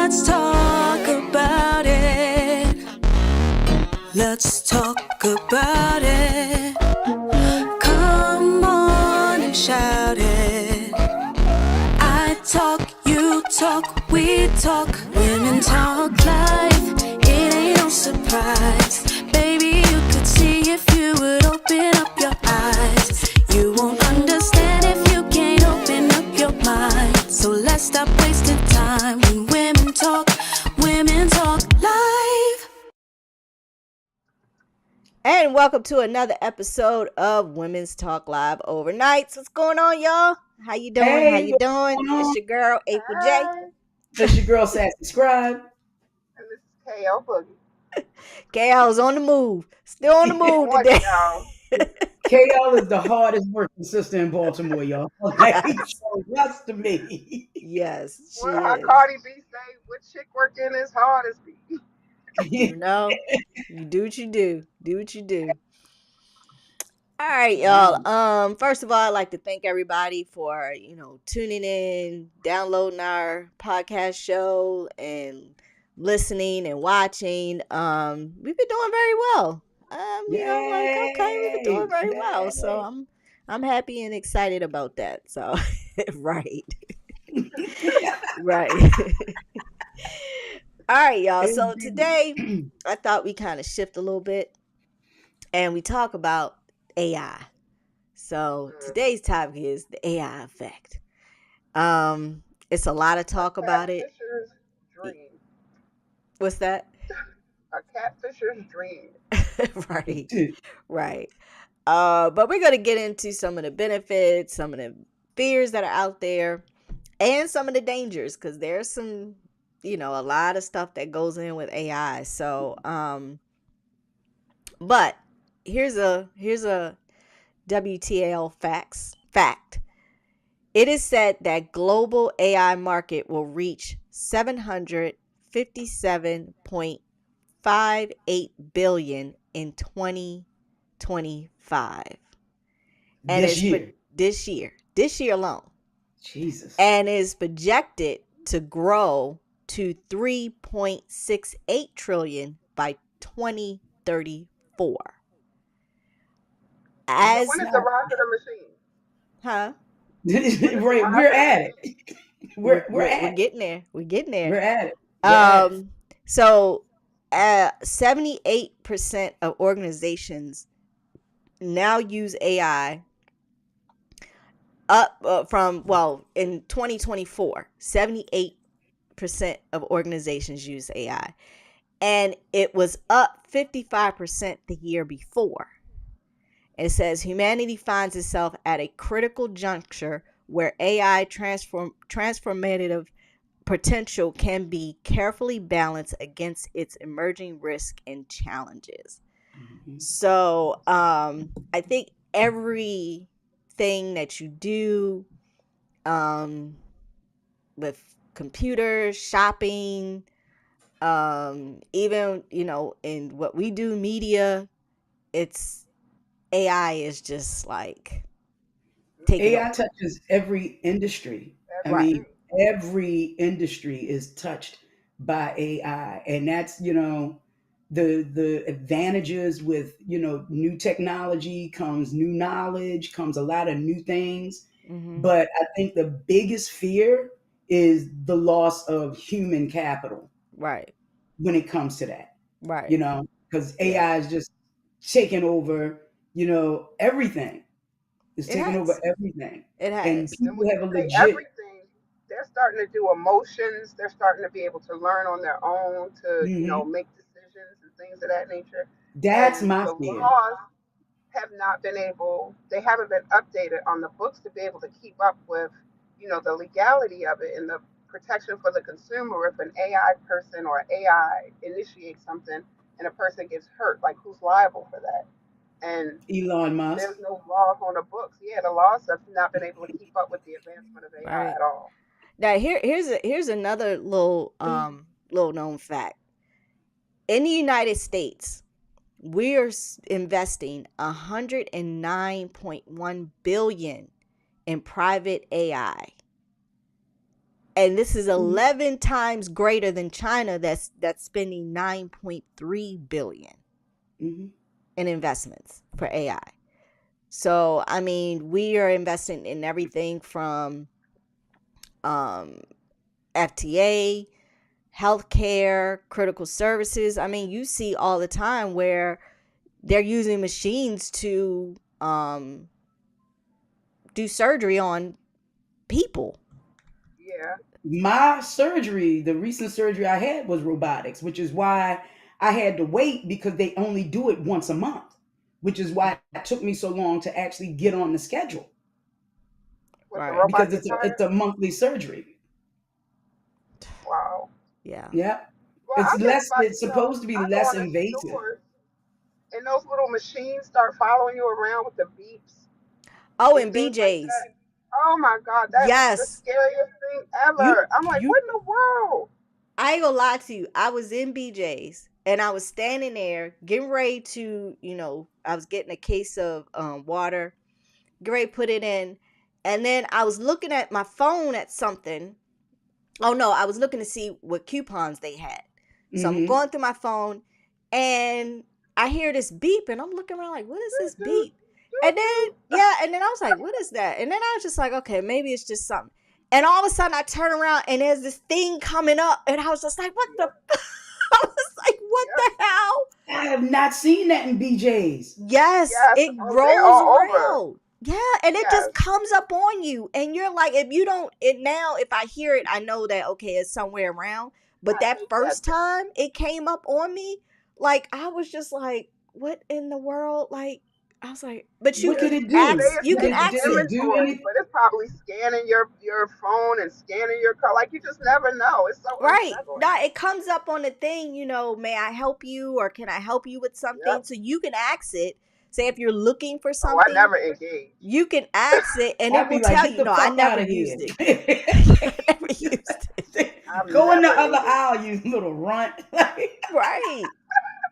Let's talk about it. Let's talk about it. Come on and shout it. I talk, you talk, we talk. Women talk life. It ain't no surprise. Baby, you could see if you would open up your eyes. You won't understand if you can't open up your mind. So let's stop wasting time when women talk live. And welcome to another episode of Women's Talk Live Overnights. What's going on, y'all? How you doing? Hey, How you doing? It's your girl, April J. It's your girl, SassyScribe. And this is KO Boogie. KL's on the move. Still on the move today. KL is the hardest working sister in Baltimore, y'all. Okay, so that's to me. Yes, she Well, how is. Cardi B say, what chick working as hard as me? You know, you do what you do. Do what you do. All right, y'all. First of all, I'd like to thank everybody for, tuning in, downloading our podcast show and listening and watching. We've been doing very well. We've been doing very well. So I'm happy and excited about that. So right. Right. All right, y'all. So today I thought we kind of shift a little bit and we talk about AI. So today's topic is the AI effect. It's a lot of talk about it. Catfisher's dream. What's that? A catfisher's dream. Right. But we're gonna get into some of the benefits, some of the fears that are out there, and some of the dangers, because there's some, a lot of stuff that goes in with AI. So, but here's a WTL fact. It is said that global AI market will reach $757.58 billion in 2025. And this year alone. Jesus. And is projected to grow to 3.68 trillion by 2034. When is the rise of the machine? Huh? Right, we're at it. We're getting there. We're getting there. We're at it. So 78% of organizations now use AI in 2024, 78% of organizations use AI. And it was up 55% the year before. It says humanity finds itself at a critical juncture where AI transformative potential can be carefully balanced against its emerging risks and challenges. Mm-hmm. So I think everything that you do with computers, shopping, even, in what we do, media, AI is just like AI touches every industry. I mean, every industry is touched by AI, and that's the advantages with new technology comes new knowledge, comes a lot of new things. Mm-hmm. But I think the biggest fear is the loss of human capital. Right. When it comes to that. Right. Because AI is just taking over, everything. It's taking over everything. It has. And people have a legit everything. They're starting to do emotions. They're starting to be able to learn on their own to, make decisions and things of that nature. That's my fear. The laws have not been able, they haven't been updated on the books to be able to keep up with, the legality of it and the protection for the consumer. If an AI person or AI initiates something and a person gets hurt, like who's liable for that? And Elon Musk. There's no laws on the books. Yeah, the laws have not been able to keep up with the advancement of AI at all. Now here's another little known fact. In the United States, we are investing $109.1 billion in private AI. And this is 11 times greater than China that's spending 9.3 billion in investments for AI. So, I mean, we are investing in everything from FTA, healthcare, critical services. I mean, you see all the time where they're using machines to do surgery on people. Yeah. My surgery, the recent surgery I had was robotics, which is why I had to wait because they only do it once a month, which is why it took me so long to actually get on the schedule With the Right. because robotic it's tire. a monthly surgery. Wow. Yeah. Yeah. Well, It's I just, less, it's supposed to be I go less in the invasive. stores and those little machines start following you around with the beeps Oh, and and things like BJ's. that. Oh my God, that's the Yes. scariest thing You, ever. I'm like, you, what in the world? I ain't gonna lie to you. I was in BJ's and I was standing there getting ready to, I was getting a case of water, get ready to put it in. And then I was looking at my phone at something. Oh no, I was looking to see what coupons they had. So I'm mm-hmm. going through my phone and I hear this beep and I'm looking around like, what is this Doo, doo, beep? doo, And then, doo. yeah, and then I was like, what is that? And then I was just like, okay, maybe it's just something. And all of a sudden I turn around and there's this thing coming up and I was just like, what the? Yep, I was like, what yep, the hell? I have not seen that in BJ's. Yes, yes. it Oh, they rolls all over. around. Yeah, and it Yes, just comes up on you. And you're like, if you don't, it now, if I hear it, I know that, okay, it's somewhere around. But I that hate that first thing. time it came up on me, like, I was just like, what in the world? Like, I was like, but What could it They do? ask, say you can it's ask Did it. it do inventory, anything? but it's probably scanning your phone and scanning your car. Like you just never know. It's so Right. unsettling. No, it comes up on the thing, may I help you or can I help you with something? Yep. So you can ask it. Say if you're looking for Oh, I something, never engage. you can ask it and it I'd will be like, tell get you. the No, I fuck never out of used here. it. I never used it. I've Go in the never other engaged. aisle, you little runt. Right.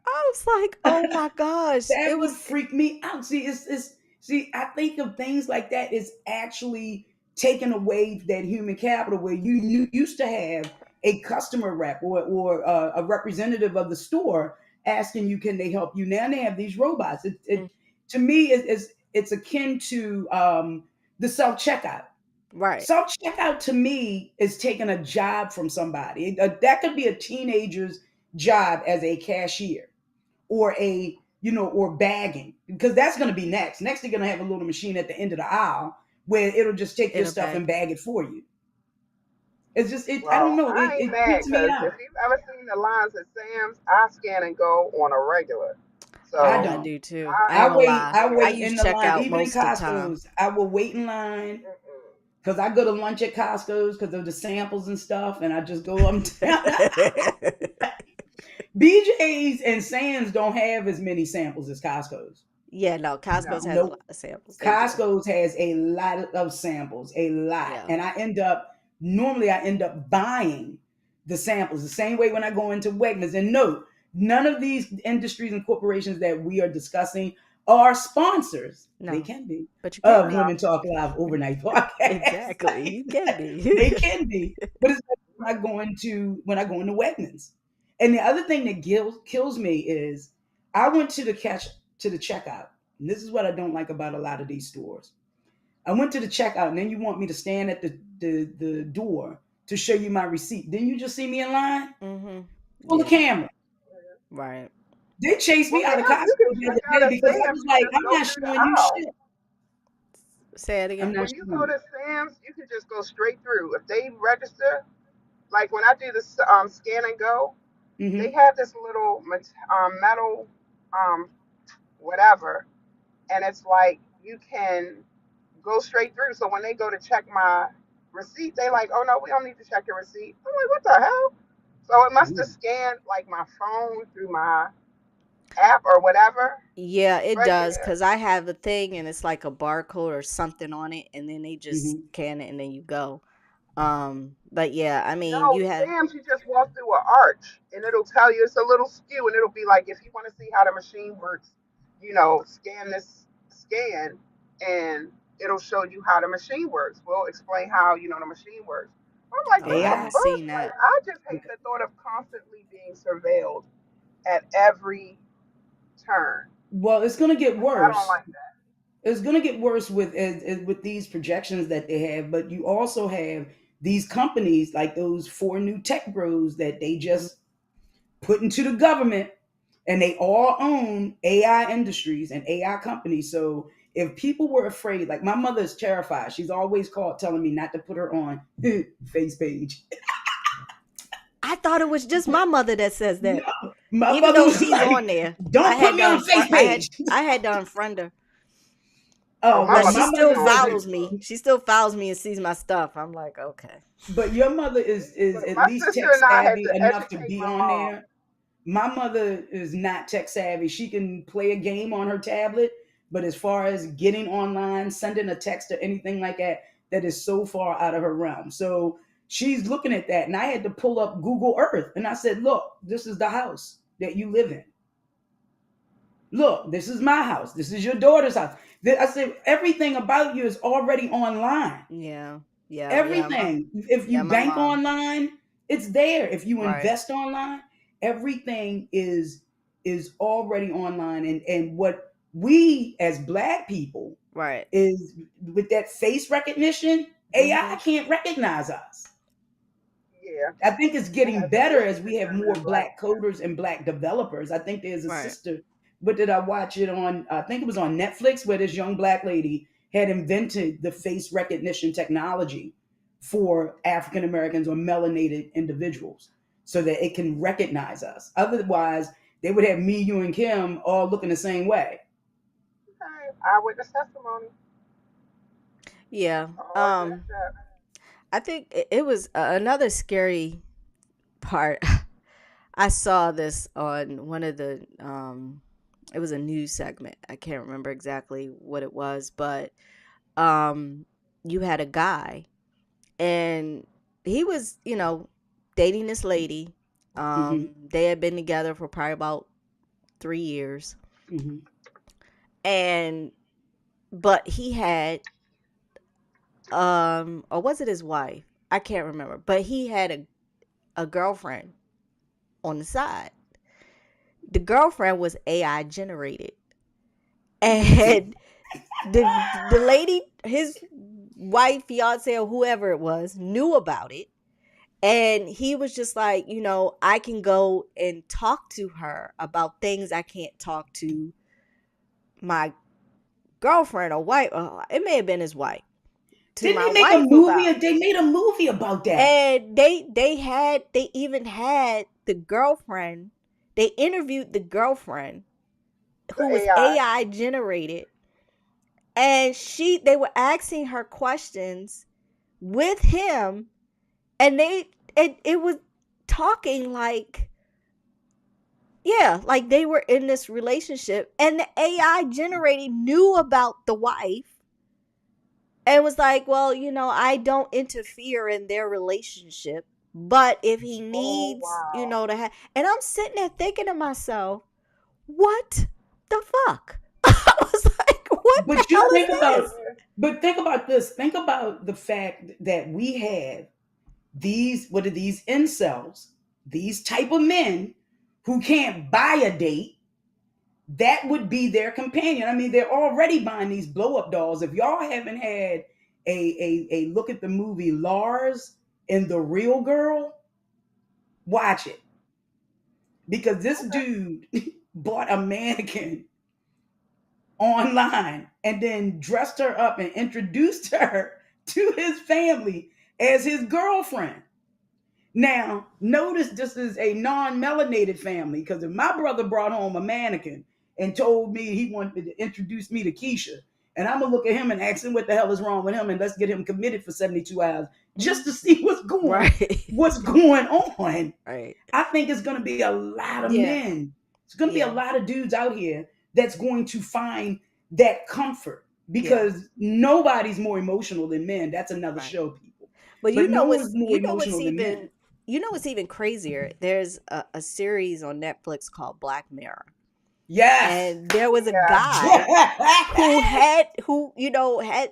I was like, oh my gosh. It That would was freak me out. See, I think of things like that is actually taking away that human capital where you used to have a customer rep or a representative of the store asking you, can they help you? Now they have these robots. mm, To me, it's akin to the self checkout. right. Self checkout to me is taking a job from somebody. That could be a teenager's job as a cashier or or bagging because that's going to be next. Next, they're going to have a little machine at the end of the aisle where it'll just take your It'll stuff and bag it. bag it for you. It's just it. I don't Well, know. It, I ain't it mad creeps me because out. if you've ever seen the lines at Sam's, I scan and go on a regular. I Yeah, So I don't. do too. I I ain't I gonna wait. lie. I I wait use in the line, checkout even in most of the time. Costco's. I will wait in line mm-mm. because I go to lunch at Costco's because of the samples and stuff, and I just go up down. BJ's and Sam's don't have as many samples as Costco's. Yeah, no, Costco's No. has a lot Nope. of samples. They do. Costco's has a lot of samples, a lot. Yeah. And normally I end up buying the samples the same way when I go into Wegmans. And no, none of these industries and corporations that we are discussing are sponsors. They No. can be But you can of be. No. Women Talk Live overnight podcast. Exactly. You can They be. can be, but it's like when I go into Wegmans. And the other thing that kills me is I went to the checkout. And this is what I don't like about a lot of these stores. I went to the checkout, and then you want me to stand at the door to show you my receipt. Then you just see me in line, Mhm. pull the Yeah. camera. Right. They chased Well, me out of yeah, Costco you can the check other out day at because I Sam's was and like, just I'm go not through the showing you aisle. shit. Say it I'm again. not When you showing go you. to Sam's, you can just go straight through. If they register, like when I do this scan and go, they Mm-hmm. have this little metal um, whatever, and it's like you can go straight through. So when they go to check my receipt, they like, oh no, we don't need to check your receipt. I'm like, what the hell? So it must have scanned like my phone through my app or whatever. Yeah, it But does yeah, because I have a thing and it's like a barcode or something on it, and then they just Mm-hmm. scan it and then you go. But yeah, I mean, no, you have Sam's, you just walk through an arch and it'll tell you it's a little skew and it'll be like, if you want to see how the machine works, scan this scan and it'll show you how the machine works. We'll explain how, the machine works. I'm like, Oh, what I the AI. haven't fuck? seen Like, that. I just hate the thought of constantly being surveilled at every turn. Well, it's going to get Like, I don't worse. like that. It's going to get worse with these projections that they have, but you also have these companies like those four new tech bros that they Mhm. just put into the government, and they all own AI industries and AI companies. So if people were afraid, like my mother is terrified, she's always called telling me not to put her on face page. I thought it was just my mother that says No, that. my Even mother though was she's like, on there, "Don't put me on face page." I had to unfriend her. Oh, my But Well, she my mother still mother stay on doesn't. follows Facebook. me. She still follows me and sees my stuff. I'm like, okay. But your mother is Look, at my least sister tech and I had savvy to enough to educate be my on mom. there. My mother is not tech savvy. She can play a game on her tablet, but as far as getting online, sending a text or anything like that, that is so far out of her realm. So she's looking at that, and I had to pull up Google Earth, and I said, "Look, this is the house that you live in. Look, this is my house. This is your daughter's house." I said, everything about you is already online. Yeah. Yeah. Yeah. Everything. If Yeah. you My bank mom. online, it's there. If you Right. invest online, everything is already online. And what we as black people Right. is with that face recognition, AI Hmm. can't recognize us. Yeah, I think it's that getting has an better issue as we have more determining black black men. coders and black developers. I think there's a Right. sister, what did I watch it on? I think it was on Netflix where this young black lady had invented the face recognition technology for African Americans or melanated individuals so that it can recognize us. Otherwise, they would have me, you, and Kim all looking the same way. Okay, eyewitness testimony. Yeah. That's all it is. I think it was another scary part. I saw this on one of the it was a news segment. I can't remember exactly what it was, but um you had a guy and he was, dating this lady. Hmm. They had been together for probably about 3 years. Hmm. And but he had or was it his wife? I can't remember. But he had a girlfriend on the side. The girlfriend was AI generated. And the lady, his wife, fiance, or whoever it was, knew about it. And he was just like, I can go and talk to her about things I can't talk to my girlfriend or wife. It may have been his wife, to Didn't my they make a wife movie? about. They made a movie about that. And they even had the girlfriend. They interviewed the girlfriend The who was AI. AI generated, and they were asking her questions with him, and it was talking like, yeah, like they were in this relationship, and the AI generated knew about the wife and was like, well, I don't interfere in their relationship, but if he Oh needs, wow. to have. And I'm sitting there thinking to myself, what the fuck? I was like, what the But hell you think is about, this? Yeah. but think about this. Think about the fact that we have these, what are these incels, these type of men who can't buy a date. That would be their companion. I mean, they're already buying these blow up dolls. If y'all haven't had a look at the movie Lars and the Real Girl, watch it because this Okay. dude bought a mannequin online and then dressed her up and introduced her to his family as his girlfriend. Now, notice this is a non melanated family because if my brother brought home a mannequin and told me he wanted to introduce me to Keisha, and I'm gonna look at him and ask him what the hell is wrong with him, and let's get him committed for 72 hours just to see Right. what's going on. Right. I think it's gonna be a lot of Yeah. men. It's gonna be a Yeah. lot of dudes out here that's going to find that comfort Yeah. because nobody's more emotional than men. That's another Right. show, people. But But no one's more emotional than men. what's even crazier? There's a series on Netflix called Black Mirror. Yes. And there was a Yeah. guy who had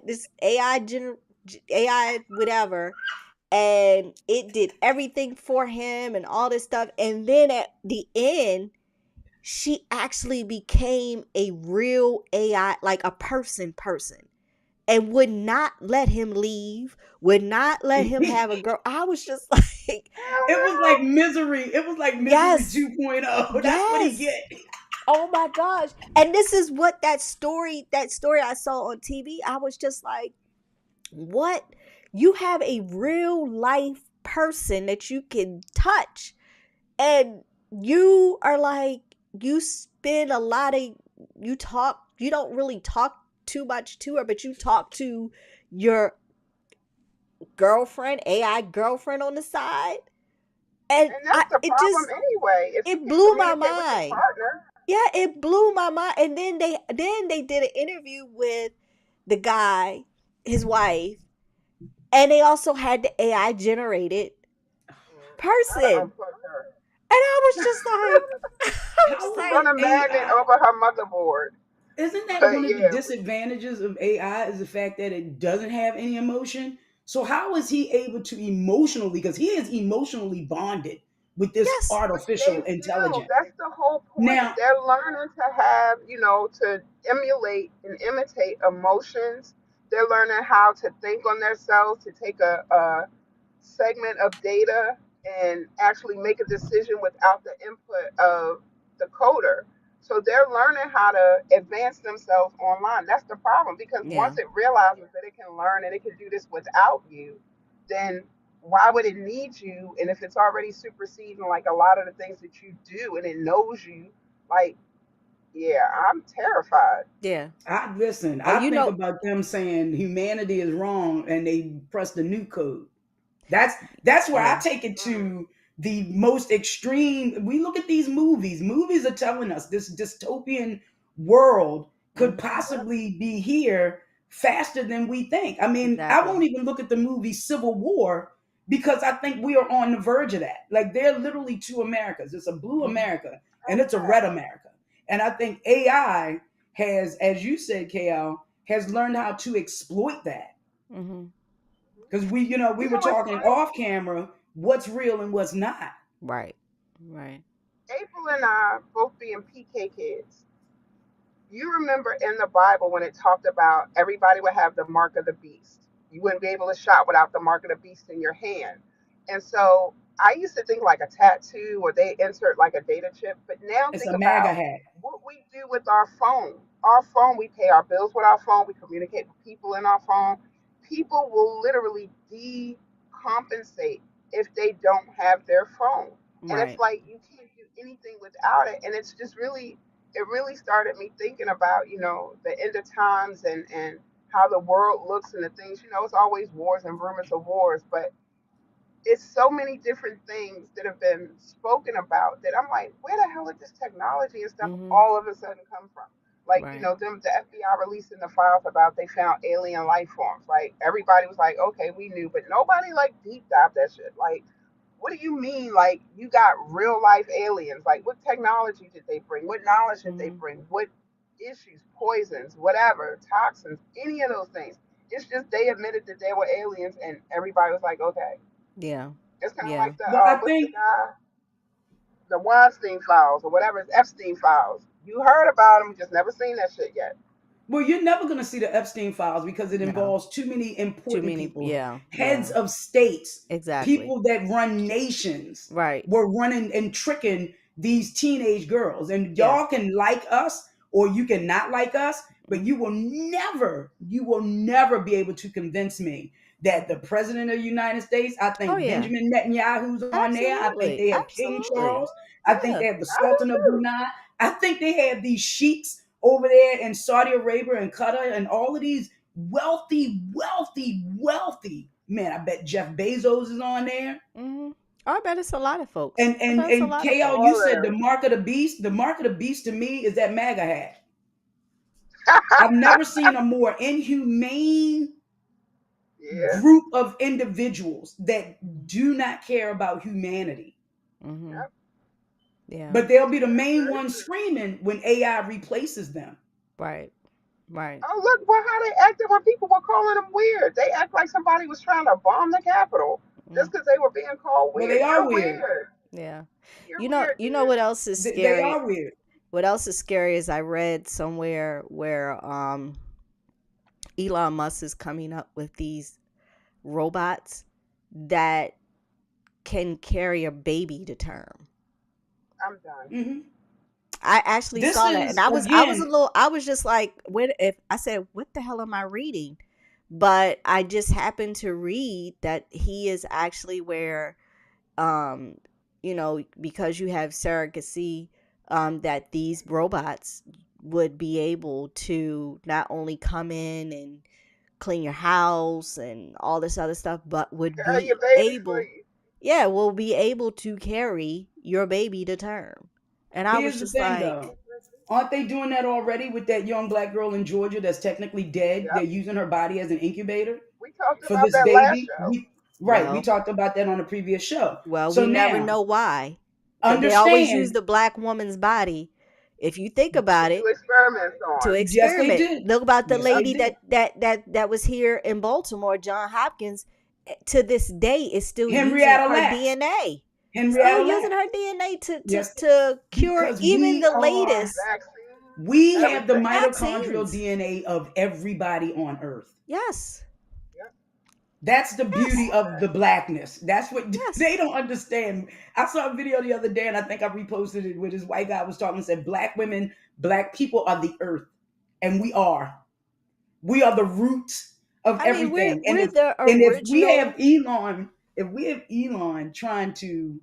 this AI whatever, and it did everything for him and all this stuff. And then at the end, she actually became a real AI, like a person, and would not let him leave, would not let him have a girl. I was just like, It was like Misery. It was like Misery yes, 2.0. That's what he yes. get. Oh my gosh. And this is what that story I saw on TV, I was just like, what? You have a real life person that you can touch, and you are like, you spend a lot of, you don't really talk too much to her, but you talk to your girlfriend, AI girlfriend on the side. And And that's the it problem just, anyway. If you it can't blew my communicate with your mind. partner, Yeah, it blew my mind. And then they did an interview with the guy, his wife, and they also had the AI generated gotta person. unplug her. And I was just like, I was How is Run like, a magnet AI? over her motherboard. Isn't that But one of the yeah, disadvantages of AI is the fact that it doesn't have any emotion? So how is he able to emotionally, because he is emotionally bonded with this yes. but they artificial will. intelligence. That's the whole point. Now, They're learning to have, to emulate and imitate emotions. They're learning how to think on themselves, to take a segment of data and actually make a decision without the input of the coder. So they're learning how to advance themselves online. That's the problem, because Yeah. once it realizes that it can learn and it can do this without you, then why would it need you? And if it's already superseding like a lot of the things that you do and it knows you, like, yeah, I'm terrified. Yeah. I listen, Oh, I you think know, about them saying humanity is wrong and they press the new code. That's where I yeah. take it Mm, to the most extreme. We look at these movies. Movies are telling us this dystopian world could Hmm. possibly be here faster than we think. I mean, I Exactly. won't even look at the movie Civil War because I think we are on the verge of that. Like there are literally two Americas. It's a blue Hmm. America and it's a red okay. America. And I think AI has, as you said, KL, has learned how to exploit that. Hmm. Because we You were know what's talking funny? off camera what's real and what's not. Right. Right. April and I both being PK kids. You remember in the Bible when it talked about everybody would have the mark of the beast. You wouldn't be able to shop without the mark of the beast in your hand. And so I used to think like a tattoo or they insert like a data chip, but now It's think a MAGA about hat. what we do with our phone. Our phone, we pay our bills with our phone, we communicate with people in our phone. People will literally decompensate if they don't have their phone. And it's Right. like you can't do anything without it. And it's just really, it really started me thinking about, the end of times and how the world looks and the things, it's always wars and rumors of wars, but it's so many different things that have been spoken about that I'm like, where the hell did this technology and stuff Hmm. all of a sudden come from? Like, Right. them the FBI releasing the files about they found alien life forms. Like everybody was like, okay, we knew, but nobody like deep dived that shit. Like, what do you mean? Like, you got real life aliens? Like, what technology did they bring? What knowledge did they Hmm. bring? What issues, poisons, whatever, toxins, any of those things? It's just they admitted that they were aliens, and everybody was like, okay. Yeah. It's kind of Yeah. like the Well, I what's the think guy, the Weinstein files or whatever, it's Epstein files. You heard about them, just never seen that shit yet. well, you're never going to see the Epstein files because it No. involves too many Too important many. people, Yeah. heads Yeah. of states, Exactly. people that run nations Right. were running and tricking these teenage girls. And Yeah. y'all can like us or you can not like us, but Hmm. you will never be able to convince me that the Hmm. president of the United States, I Oh think yeah. Benjamin Netanyahu's on there. I think Absolutely. they have King Absolutely. Charles. I think Yeah. they have the I do Sultan of too. Brunei. I think they have these sheiks over there in Saudi Arabia and Qatar and all of these wealthy, wealthy, wealthy men. I bet Jeff Bezos is on there. Hmm. Oh, I bet it's a lot of folks. And I and bet it's a and lot of KL, folks. you All said the of mark of the beast. The mark of the beast to me is that MAGA hat. them. I've never seen a more inhumane Yeah. group of individuals that do not care about humanity. Hmm. Yep. Yeah. But they'll be the That's main very ones true. screaming when AI replaces them. Right. Right. Oh, look, well, how they acted when people were calling them weird. They act like somebody was trying to bomb the Capitol. Mm. just because they were being called Well, weird. they are You're weird. weird. Yeah. You're weird, You know dude. what else is They scary? are weird. What else is scary is I read somewhere where Elon Musk is coming up with these robots that can carry a baby to term. I'm done. Hmm. I actually This saw that, and is I was a again. little, I was just like, what if I said, what the hell am I reading? But I just happened to read that he is actually where, um, because you have surrogacy, that these robots would be able to not only come in and clean your house and all this other stuff, but would Carry your be baby for able, you. yeah, will be able to carry your baby to term. And I was Here's the just thing, like, though. Aren't they doing that already with that young black girl in Georgia that's technically dead? They're Yep. using her body as an incubator We talked for about this that last baby. show. Right, we well, talked about that on a previous show. So we never now, know why, because they always use understand, the black woman's body. If you think To about do it, experiments to on. yes, they experiment. did. Look about the Yes, they Yep. lady did. that was here in Baltimore, John Hopkins. To this day, is still using Henrietta her Lacks. DNA. Still Henrietta using her Lacks. DNA Yes, to cure because even the latest Vaccines, we have the everything. mitochondrial vaccines. DNA of everybody on Earth. Yes. Yep. That's the beauty Yes. All of that. the blackness. That's what Yes. they don't understand. I saw a video the other day, and I think I reposted it, where this white guy was talking and said, "Black women, black people are the earth, and we are the roots of I mean, everything." And we're the if we have original. Elon, trying to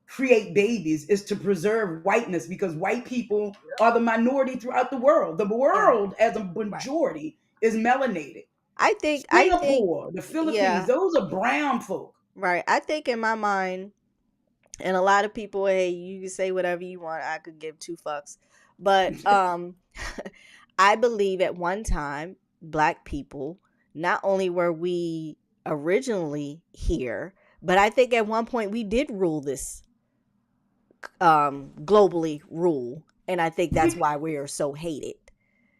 create babies, is to preserve whiteness, because white people Yep. are the minority throughout the world. The Yeah. world as a Right. majority is melanated. I think, Singapore, the Philippines, yeah. those are brown folk. Right. I think in my mind, and a lot of people, hey, you can say whatever you want. I could give two fucks. But I believe at one time, black people, not only were we originally here, but I think at one point we did rule this, globally rule. And I think that's We why we are so hated.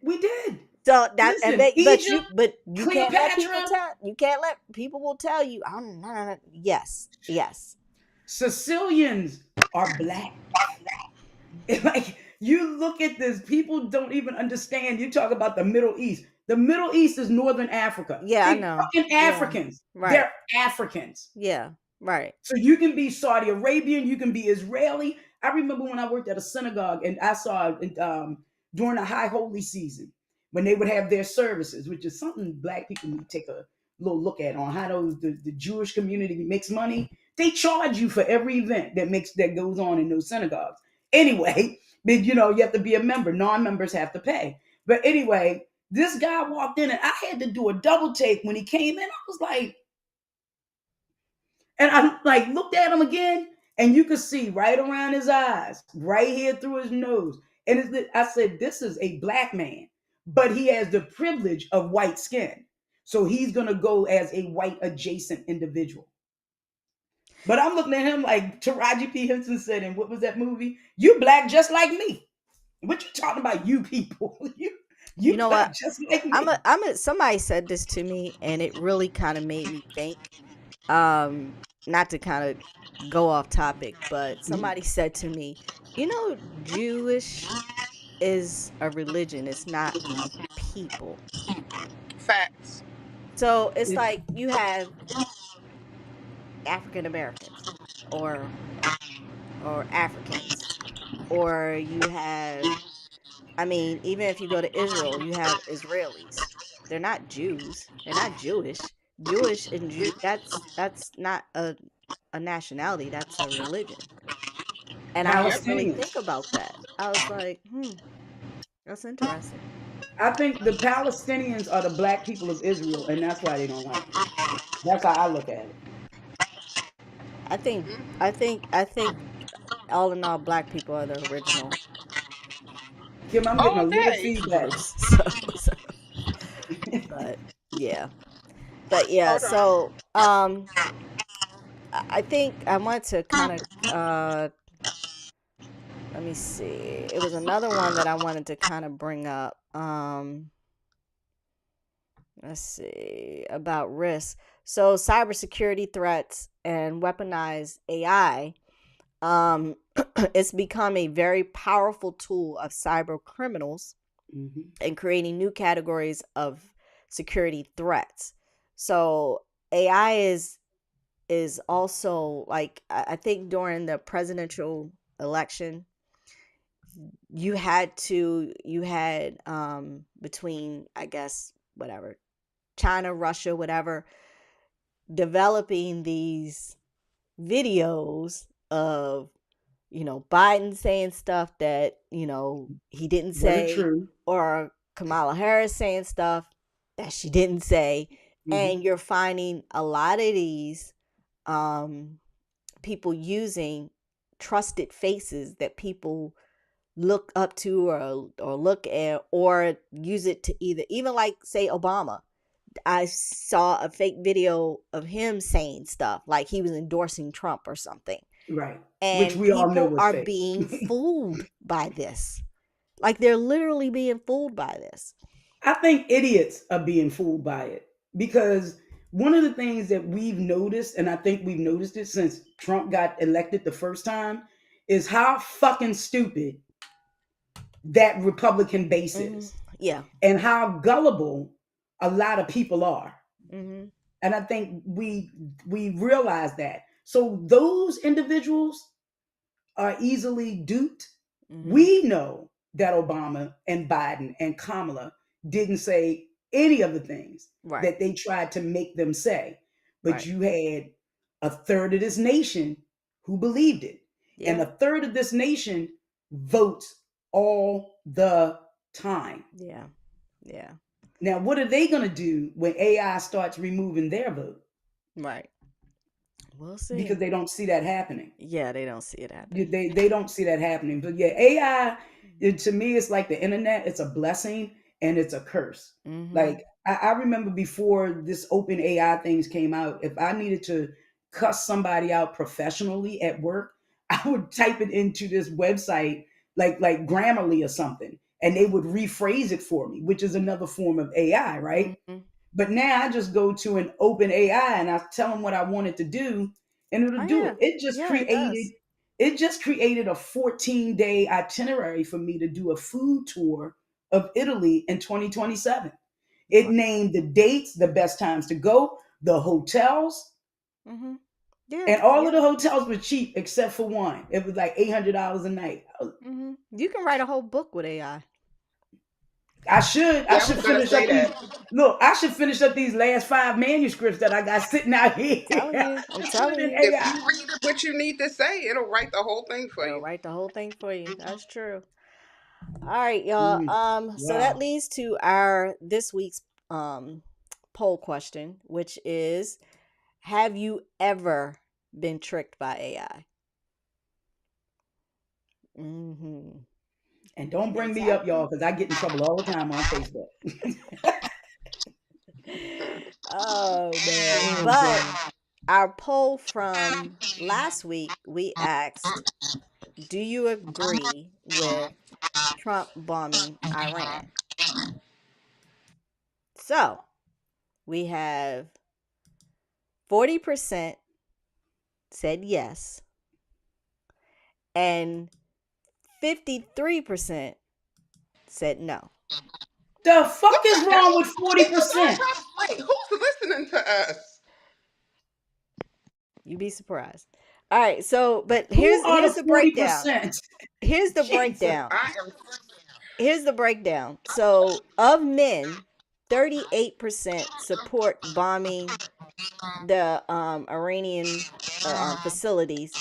we did. So that, and Listen, Egypt, but you can't let people Cleopatra, tell, people will tell you, I'm not, yes, yes. Sicilians are black. Like, you look at this, people don't even understand. You talk about the Middle East. The Middle East is Northern Africa. Yeah, I They know. fucking Yeah. Africans. Right. They're Africans. Yeah. Right. So you can be Saudi Arabian, you can be Israeli. I remember when I worked at a synagogue, and I saw during the high holy season, when they would have their services, which is something black people need to take a little look at, on how the Jewish community makes money. They charge you for every event that goes on in those synagogues. Anyway, but you have to be a member. Non-members have to pay. But anyway, this guy walked in, and I had to do a double take when he came in. I was like, and I like looked at him again, and you could see right around his eyes, right here through his nose. And I said, this is a black man, but he has the privilege of white skin. So he's going to go as a white adjacent individual. But I'm looking at him like Taraji P. Henson said in, what was that movie? You black just like me. What you talking about, you people? you You you know black what? just like me. Somebody said this to me, and it really kind of made me think. Um, Not to kind of go off topic, but Mhm. somebody said to me, Jewish is a religion. It's not a people. Facts. So it's It- like you have African Americans, or Africans, or you have, I mean, even if you go to Israel, you have Israelis. They're not Jews. They're not Jewish. Jewish and that's not a nationality. That's a religion. And I Yep. didn't really think Palestinians. about that. I was like, that's interesting. I think the Palestinians are the black people of Israel, and that's why they don't like them. That's how I look at it. I think Hmm. I think all in all, black people are the original Kim, I'm getting a All little day. feedback. Hebrews. So but yeah. But yeah, Hold on. so I think I want to kind of let me see. It was another one that I wanted to kind of bring up. Let's see about risks. So cybersecurity threats and weaponized AI, it's become a very powerful tool of cyber criminals and creating new categories of security threats. So AI is also like, I think during the presidential election, you had between, I guess, whatever, China, Russia, whatever, developing these videos of, Biden saying stuff that, he didn't Very say, true. or Kamala Harris saying stuff that she didn't say. Mm-hmm. And you're finding a lot of these people using trusted faces that people look up to, or look at, or use it to either, even like, say, Obama. I saw a fake video of him saying stuff like he was endorsing Trump or something. Right. Which And we all know people was are fake. being fooled by this. Like, they're literally being fooled by this. I think idiots are being fooled by it, because one of the things that we've noticed, and I think we've noticed it since Trump got elected the first time, is how fucking stupid that Republican base is, Yeah. and how gullible a lot of people are. Mm-hmm. And I think we realize that. So those individuals are easily duped. Mm-hmm. We know that Obama and Biden and Kamala didn't say any of the things Right. that they tried to make them say. But Right. you had a third of this nation who believed it. Yeah. And a third of this nation votes all the time. Yeah. Yeah. Now, what are they going to do when AI starts removing their vote? Right. We'll see. Because they don't see that happening. Yeah, they don't see it happening. They don't see that happening. But yeah, AI, to me, it's like the internet. It's a blessing and it's a curse. Mm-hmm. Like, I remember before this open AI things came out, if I needed to cuss somebody out professionally at work, I would type it into this website, like Grammarly or something, and they would rephrase it for me, which is another form of AI, right? Mm-hmm. But now I just go to an open AI and I tell them what I want it to do, and it'll do it. It just created a 14-day itinerary for me to do a food tour of Italy in 2027. It named the dates, the best times to go, the hotels, Mm-hmm. Yeah. and all of the hotels were cheap except for one. It was like $800 a night. Mm-hmm. You can write a whole book with AI. I should I was gonna finish say up these. that. Look, I should finish up these last 5 manuscripts that I got sitting out here. I'm telling you. If you read what you need to say, it'll write the whole thing for It'll you. write the whole thing for you. That's true. All right, y'all. So that Wow. leads to our this week's poll question, which is: have you ever been tricked by AI? Mm-hmm. And don't bring me up, y'all, because I get in trouble all the time on Facebook. Oh man. But our poll from last week, we asked, do you agree with Trump bombing Iran? So we have 40% said yes, and 53% said no. The fuck is wrong with 40%? Wait, who's listening to us? You'd be surprised. All right, so but Who here's are the the breakdown. 40%? Here's the Jesus. breakdown. I am. Here's the breakdown. So of men, 38% support bombing the Iranian facilities.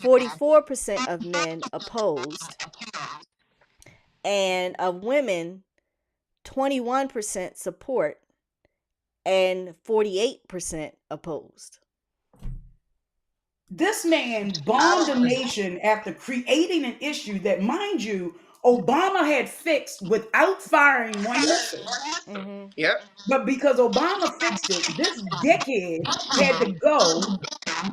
44% of men opposed, and of women, 21% support and 48% opposed. This man bombed a nation after creating an issue that, mind you, Obama had fixed without firing one missile. Mm-hmm. Yep. But because Obama fixed it, this dickhead had to go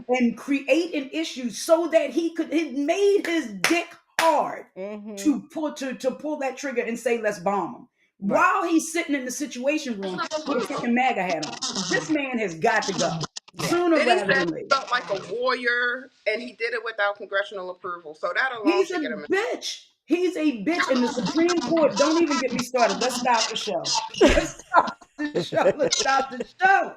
and create an issue so that it made his dick hard Mm-hmm. to pull that trigger and say, let's bomb them. while he's sitting in the situation room with a fucking MAGA hat on. This man has got to go sooner Then he rather said than he later. felt like a warrior, and he did it without congressional approval. So that alone He's should a get him. bitch. He's a bitch. And the Supreme Court, don't even get me started. Let's stop the show. Let's stop the show. Let's stop the show.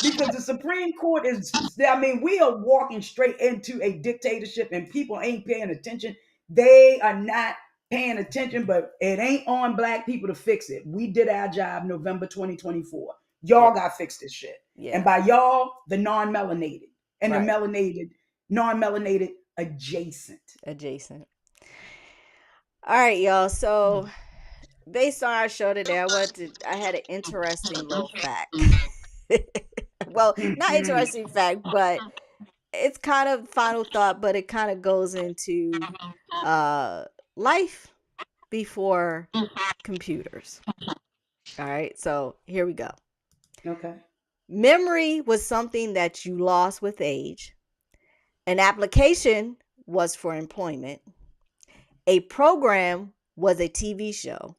Because the Supreme Court is, I mean, we are walking straight into a dictatorship and people ain't paying attention. They are not paying attention, but it ain't on black people to fix it. We did our job November 2024. Y'all got to fix this shit. And by y'all, the non-melanated and the melanated, non-melanated adjacent. All right, y'all. So based on our show today, I had an interesting little fact. Well, not interesting fact, but it's kind of final thought, but it kind of goes into life before computers. All right, so here we go. Okay. Memory was something that you lost with age. An application was for employment. A program was a TV show.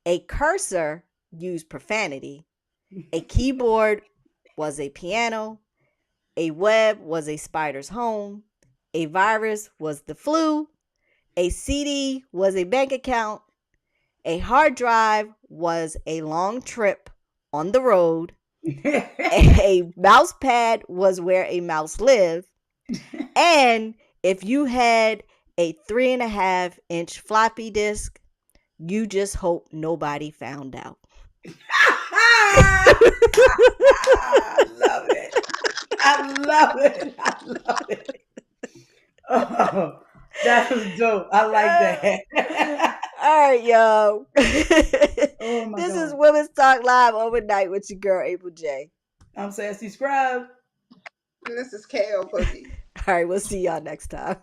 A cursor used profanity. A keyboard was a piano. A web was a spider's home. A virus was the flu. A CD was a bank account. A hard drive was a long trip on the road. A mouse pad was where a mouse lived. And if you had a 3.5-inch floppy disk, you just hope nobody found out. I love it. I love it. I love it. Oh, that was dope. I like that. All right, y'all. Oh my This God. is Women's Talk Live overnight with your girl, April J. I'm SassyScribe. And this is KO Boogie. All right, we'll see y'all next time.